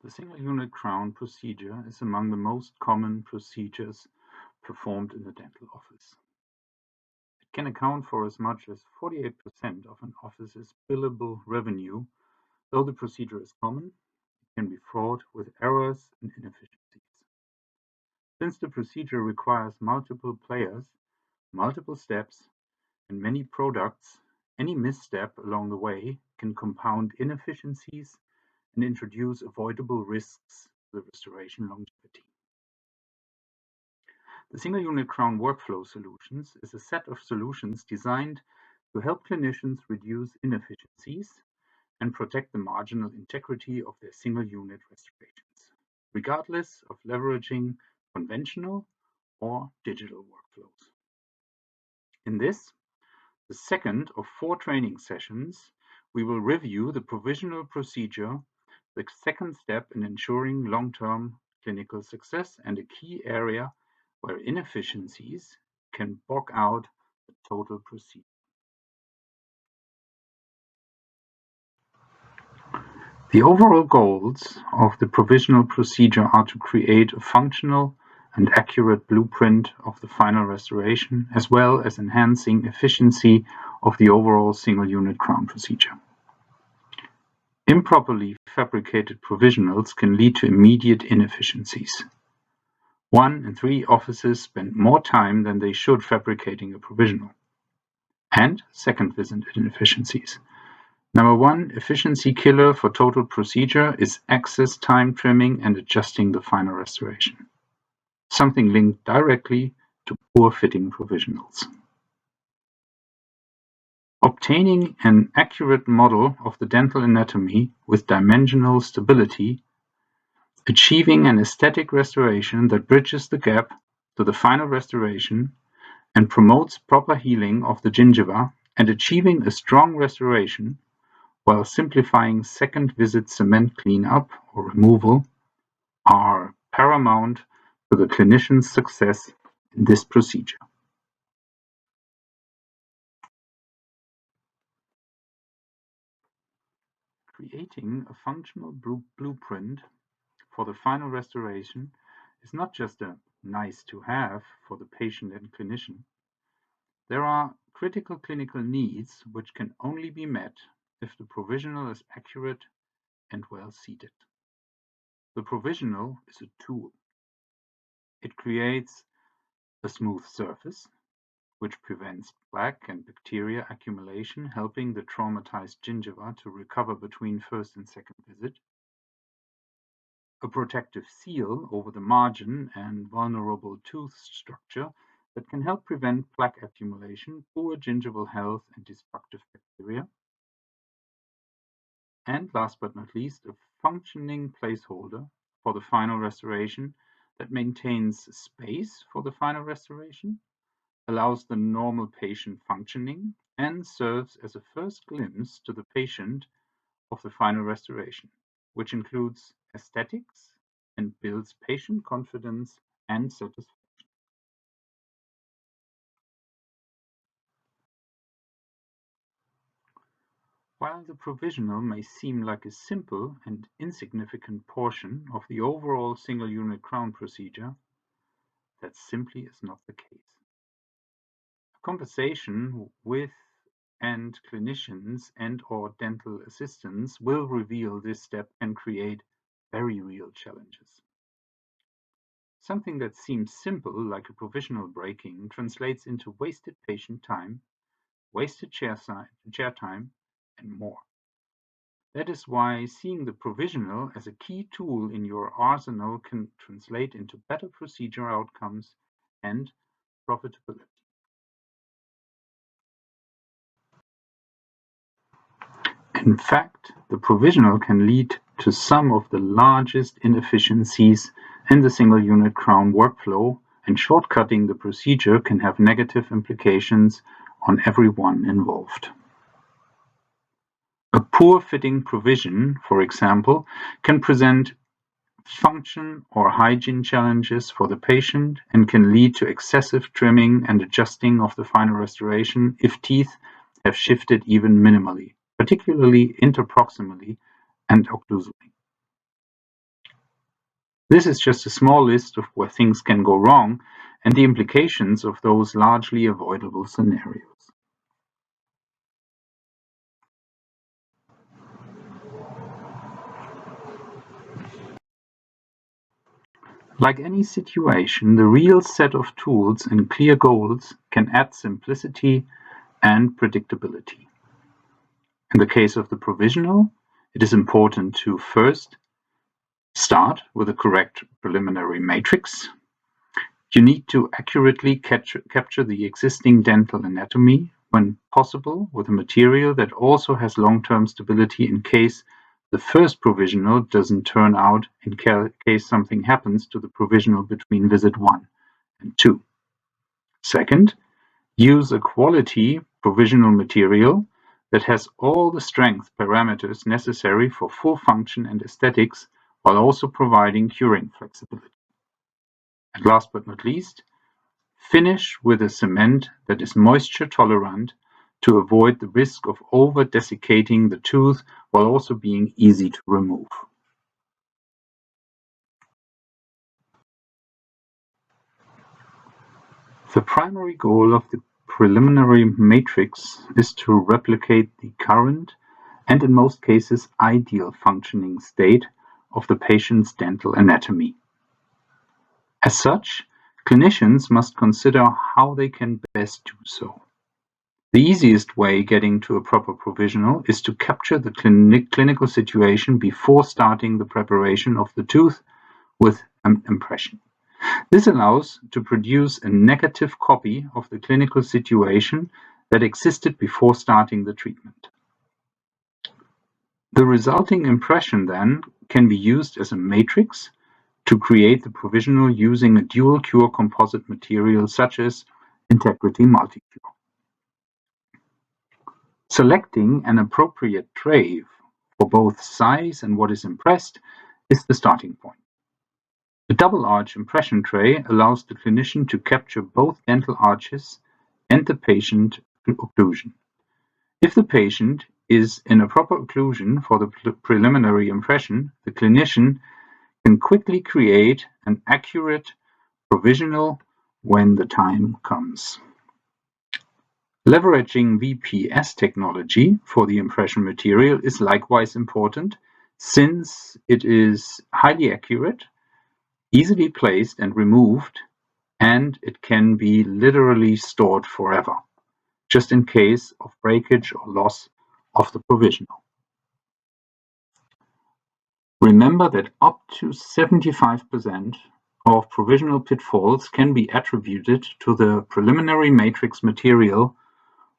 The single unit crown procedure is among the most common procedures performed in the dental office. It can account for as much as 48% of an office's billable revenue. Though the procedure is common, it can be fraught with errors and inefficiencies. Since the procedure requires multiple players, multiple steps, and many products, any misstep along the way can compound inefficiencies and introduce avoidable risks to the restoration longevity. The single unit crown workflow solutions is a set of solutions designed to help clinicians reduce inefficiencies and protect the marginal integrity of their single unit restorations, regardless of leveraging conventional or digital workflows. In this, the second of 4 training sessions, we will review the provisional procedure, the second step in ensuring long-term clinical success and a key area where inefficiencies can bog out the total procedure. The overall goals of the provisional procedure are to create a functional and accurate blueprint of the final restoration, as well as enhancing efficiency of the overall single unit crown procedure. Improperly fabricated provisionals can lead to immediate inefficiencies. 1 in 3 offices spend more time than they should fabricating a provisional. And second visit inefficiencies. Number 1 efficiency killer for total procedure is excess time trimming and adjusting the final restoration, something linked directly to poor fitting provisionals. Obtaining an accurate model of the dental anatomy with dimensional stability, achieving an aesthetic restoration that bridges the gap to the final restoration and promotes proper healing of the gingiva, and achieving a strong restoration while simplifying second visit cement cleanup or removal are paramount to the clinician's success in this procedure. Creating a functional blueprint for the final restoration is not just a nice to have for the patient and clinician. There are critical clinical needs which can only be met if the provisional is accurate and well seated. The provisional is a tool. It creates a smooth surface, which prevents plaque and bacteria accumulation, helping the traumatized gingiva to recover between first and second visit. A protective seal over the margin and vulnerable tooth structure that can help prevent plaque accumulation, poor gingival health, and destructive bacteria. And last but not least, a functioning placeholder for the final restoration that maintains space for the final restoration, allows the normal patient functioning, and serves as a first glimpse to the patient of the final restoration, which includes aesthetics and builds patient confidence and satisfaction. While the provisional may seem like a simple and insignificant portion of the overall single unit crown procedure, that simply is not the case. A conversation with and clinicians and/or dental assistants will reveal this step and create very real challenges. Something that seems simple, like a provisional breaking, translates into wasted patient time, wasted chair time, and more. That is why seeing the provisional as a key tool in your arsenal can translate into better procedure outcomes and profitability. In fact, the provisional can lead to some of the largest inefficiencies in the single unit crown workflow, and shortcutting the procedure can have negative implications on everyone involved. A poor fitting provision, for example, can present function or hygiene challenges for the patient and can lead to excessive trimming and adjusting of the final restoration if teeth have shifted even minimally, particularly interproximally and occlusally. This is just a small list of where things can go wrong and the implications of those largely avoidable scenarios. Like any situation, the real set of tools and clear goals can add simplicity and predictability. In the case of the provisional, it is important to first start with a correct preliminary matrix. You need to accurately capture the existing dental anatomy, when possible, with a material that also has long-term stability in case the first provisional doesn't turn out, in case something happens to the provisional between visit 1 and 2. Second, use a quality provisional material that has all the strength parameters necessary for full function and aesthetics, while also providing curing flexibility. And last but not least, finish with a cement that is moisture tolerant to avoid the risk of over-desiccating the tooth while also being easy to remove. The primary goal of the preliminary matrix is to replicate the current and, in most cases, ideal functioning state of the patient's dental anatomy. As such, clinicians must consider how they can best do so. The easiest way getting to a proper provisional is to capture the clinical situation before starting the preparation of the tooth with an impression. This allows to produce a negative copy of the clinical situation that existed before starting the treatment. The resulting impression then can be used as a matrix to create the provisional using a dual cure composite material such as Integrity Multicure. Selecting an appropriate tray for both size and what is impressed is the starting point. The double arch impression tray allows the clinician to capture both dental arches and the patient occlusion. If the patient is in a proper occlusion for the preliminary impression, the clinician can quickly create an accurate provisional when the time comes. Leveraging VPS technology for the impression material is likewise important, since it is highly accurate, easily placed and removed, and it can be literally stored forever, just in case of breakage or loss of the provisional. Remember that up to 75% of provisional pitfalls can be attributed to the preliminary matrix material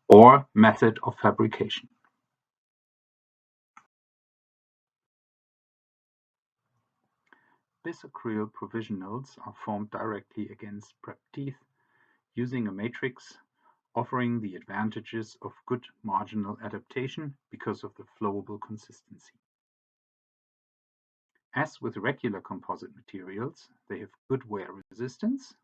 or method of fabrication. Bisacryl provisionals are formed directly against prep teeth using a matrix, offering the advantages of good marginal adaptation because of the flowable consistency. As with regular composite materials, they have good wear resistance,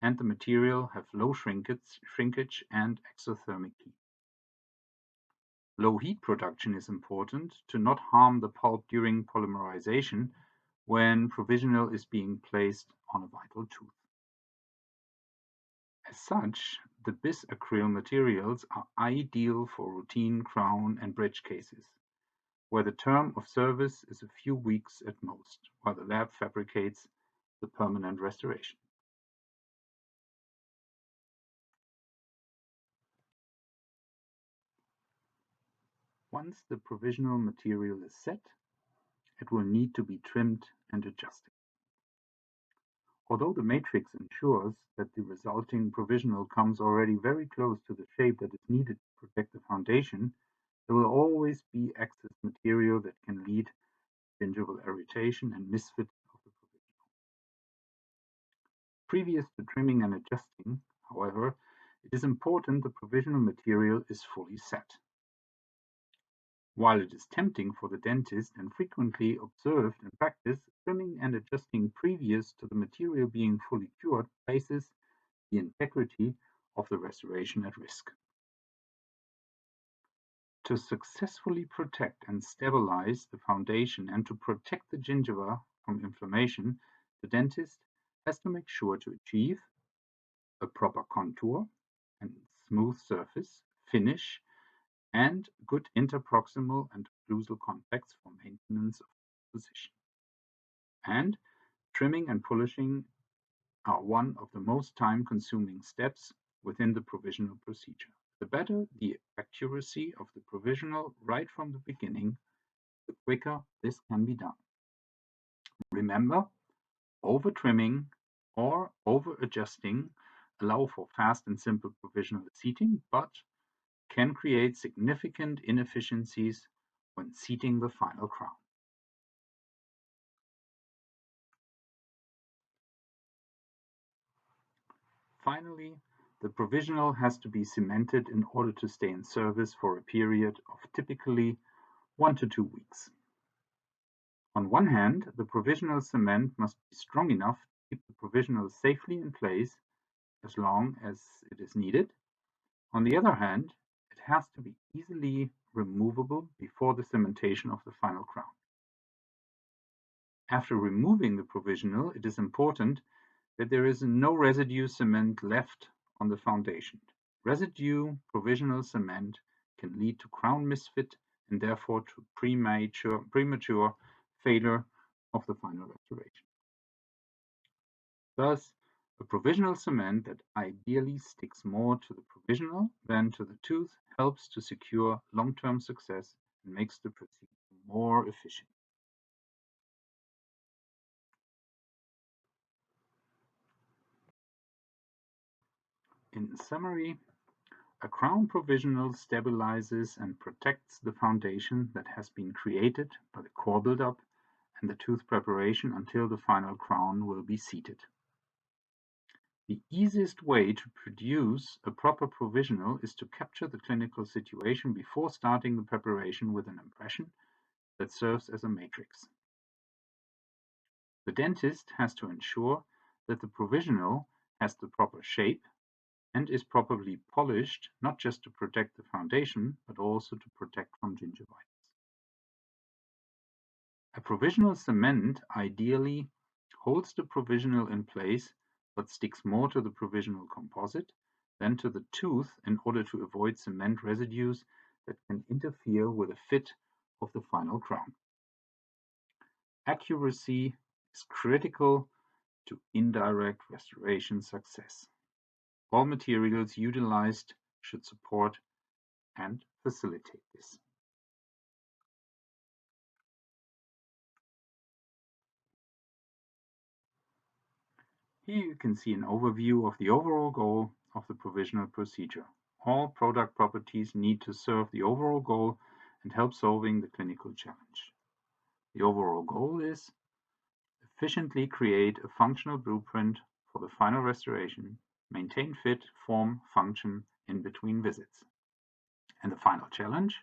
and the material have low shrinkage and exothermic heat. Low heat production is important to not harm the pulp during polymerization when provisional is being placed on a vital tooth. As such, the bisacryl materials are ideal for routine crown and bridge cases, where the term of service is a few weeks at most, while the lab fabricates the permanent restoration. Once the provisional material is set, it will need to be trimmed and adjusted. Although the matrix ensures that the resulting provisional comes already very close to the shape that is needed to protect the foundation, there will always be excess material that can lead to gingival irritation and misfit of the provisional. Previous to trimming and adjusting, however, it is important the provisional material is fully set. While it is tempting for the dentist and frequently observed in practice, trimming and adjusting previous to the material being fully cured places the integrity of the restoration at risk. To successfully protect and stabilize the foundation and to protect the gingiva from inflammation, the dentist has to make sure to achieve a proper contour and smooth surface, finish, and good interproximal and occlusal contacts for maintenance of position. And trimming and polishing are one of the most time-consuming steps within the provisional procedure. The better the accuracy of the provisional right from the beginning, the quicker this can be done. Remember, over-trimming or over-adjusting allow for fast and simple provisional seating, but can create significant inefficiencies when seating the final crown. Finally, the provisional has to be cemented in order to stay in service for a period of typically 1 to 2 weeks. On one hand, the provisional cement must be strong enough to keep the provisional safely in place as long as it is needed. On the other hand, it has to be easily removable before the cementation of the final crown. After removing the provisional, it is important that there is no residue cement left on the foundation. Residue provisional cement can lead to crown misfit and therefore to premature failure of the final restoration. Thus, a provisional cement that ideally sticks more to the provisional than to the tooth helps to secure long-term success and makes the procedure more efficient. In summary, a crown provisional stabilizes and protects the foundation that has been created by the core buildup and the tooth preparation until the final crown will be seated. The easiest way to produce a proper provisional is to capture the clinical situation before starting the preparation with an impression that serves as a matrix. The dentist has to ensure that the provisional has the proper shape and is properly polished, not just to protect the foundation, but also to protect from gingivitis. A provisional cement ideally holds the provisional in place, but sticks more to the provisional composite than to the tooth in order to avoid cement residues that can interfere with the fit of the final crown. Accuracy is critical to indirect restoration success. All materials utilized should support and facilitate this. Here you can see an overview of the overall goal of the provisional procedure. All product properties need to serve the overall goal and help solving the clinical challenge. The overall goal is efficiently create a functional blueprint for the final restoration, maintain fit, form, function in between visits. And the final challenge,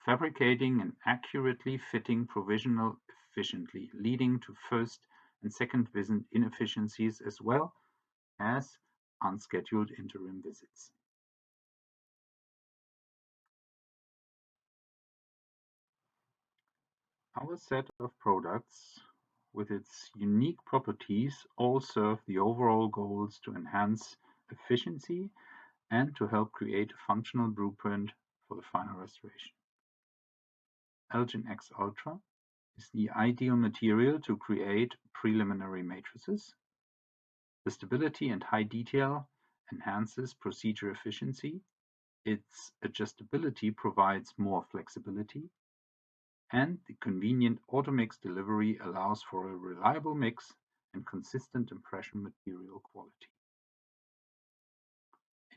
fabricating and accurately fitting provisional efficiently, leading to first and second visit inefficiencies as well as unscheduled interim visits. Our set of products with its unique properties all serve the overall goals to enhance efficiency and to help create a functional blueprint for the final restoration. Elgin X Ultra is the ideal material to create preliminary matrices. The stability and high detail enhances procedure efficiency. Its adjustability provides more flexibility, and the convenient auto-mix delivery allows for a reliable mix and consistent impression material quality.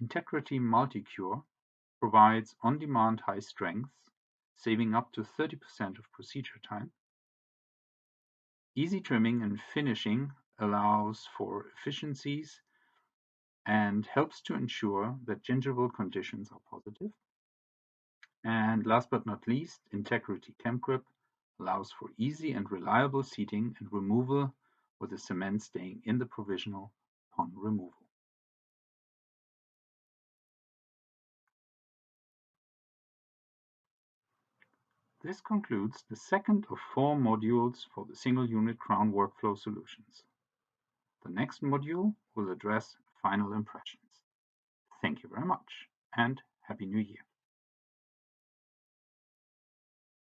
Integrity Multicure provides on-demand high strength, saving up to 30% of procedure time. Easy trimming and finishing allows for efficiencies and helps to ensure that gingival conditions are positive. And last but not least, Integrity Chem Grip allows for easy and reliable seating and removal with the cement staying in the provisional upon removal. This concludes the second of 4 modules for the single unit crown workflow solutions. The next module will address final impressions. Thank you very much and Happy New Year.